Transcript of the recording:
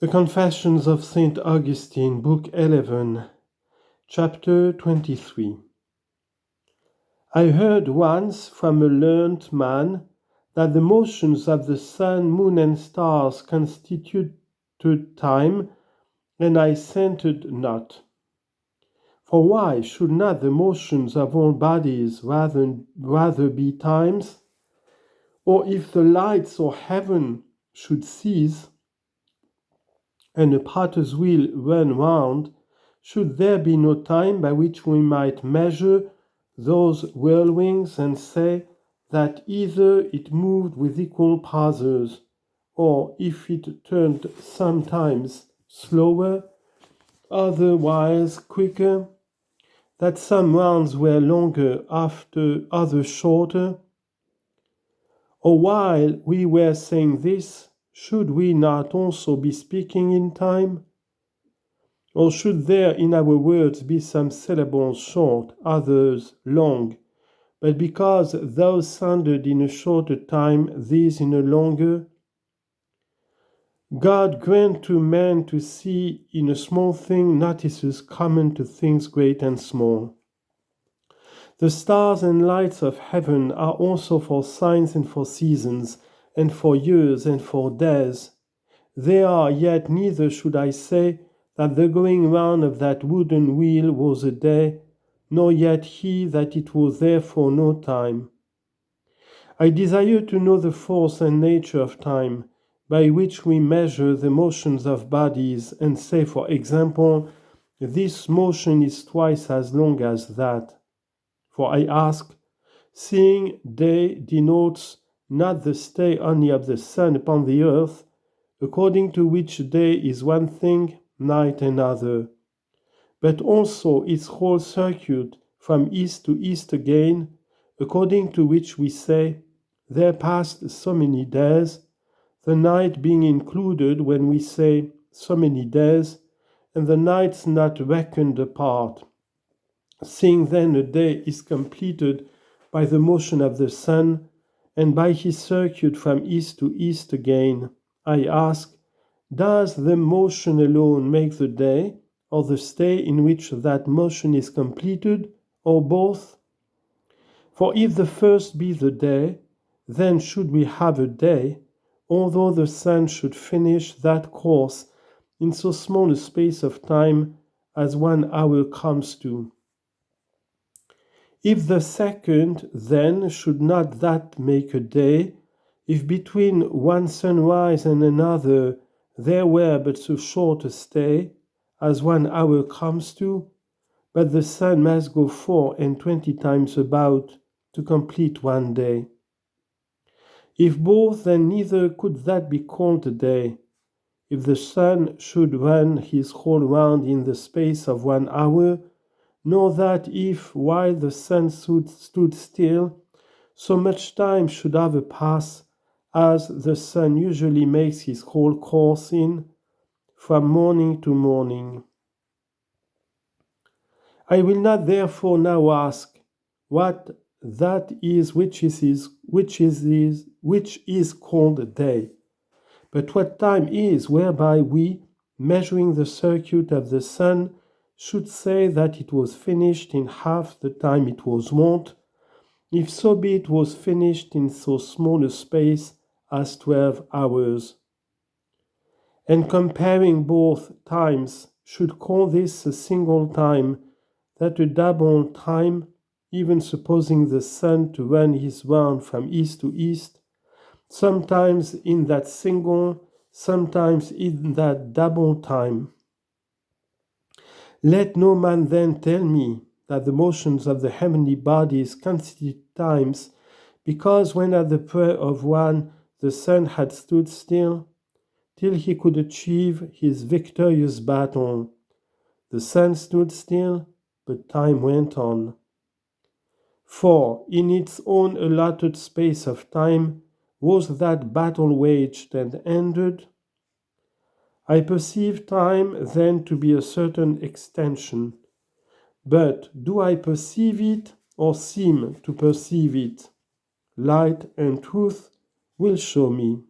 The Confessions of Saint Augustine, Book 11, Chapter 23. I heard once from a learned man that the motions of the sun, moon, and stars constituted time, and I assented not. For why should not the motions of all bodies rather be times? Or if the lights or heaven should cease, and a potter's wheel run round, should there be no time by which we might measure those whirlwinds and say that either it moved with equal pauses, or if it turned sometimes slower, otherwise quicker, that some rounds were longer after others shorter? Or while we were saying this, should we not also be speaking in time? Or should there in our words be some syllables short, others long, but because those sounded in a shorter time, these in a longer? God grant to man to see in a small thing notices common to things great and small. The stars and lights of heaven are also for signs and for seasons, and for years and for days. They are, yet neither should I say that the going round of that wooden wheel was a day, nor yet he that it was therefore no time. I desire to know the force and nature of time, by which we measure the motions of bodies, and say, for example, this motion is twice as long as that. For I ask, seeing day denotes not the stay only of the sun upon the earth, according to which day is one thing, night another, but also its whole circuit from east to east again, according to which we say, there passed so many days, the night being included when we say so many days, and the nights not reckoned apart. Seeing then a day is completed by the motion of the sun, and by his circuit from east to east again, I ask, does the motion alone make the day, or the stay in which that motion is completed, or both? For if the first be the day, then should we have a day, although the sun should finish that course in so small a space of time as 1 hour comes to. If the second, then should not that make a day, if between one sunrise and another there were but so short a stay, as 1 hour comes to, but the sun must go 24 times about to complete one day. If both, then neither could that be called a day. If the sun should run his whole round in the space of 1 hour, nor that if, while the sun stood still, so much time should have passed as the sun usually makes his whole course in, from morning to morning. I will not therefore now ask what that is which is called a day, but what time is whereby we, measuring the circuit of the sun, should say that it was finished in half the time it was wont, if so be it was finished in so small a space as 12 hours. And comparing both times, should call this a single time, that a double time, even supposing the sun to run his round from east to east, sometimes in that single, sometimes in that double time. Let no man then tell me that the motions of the heavenly bodies constitute times, because when at the prayer of one the sun had stood still, till he could achieve his victorious battle, the sun stood still, but time went on. For in its own allotted space of time was that battle waged and ended. I perceive time then to be a certain extension, but do I perceive it or seem to perceive it? Light and truth will show me.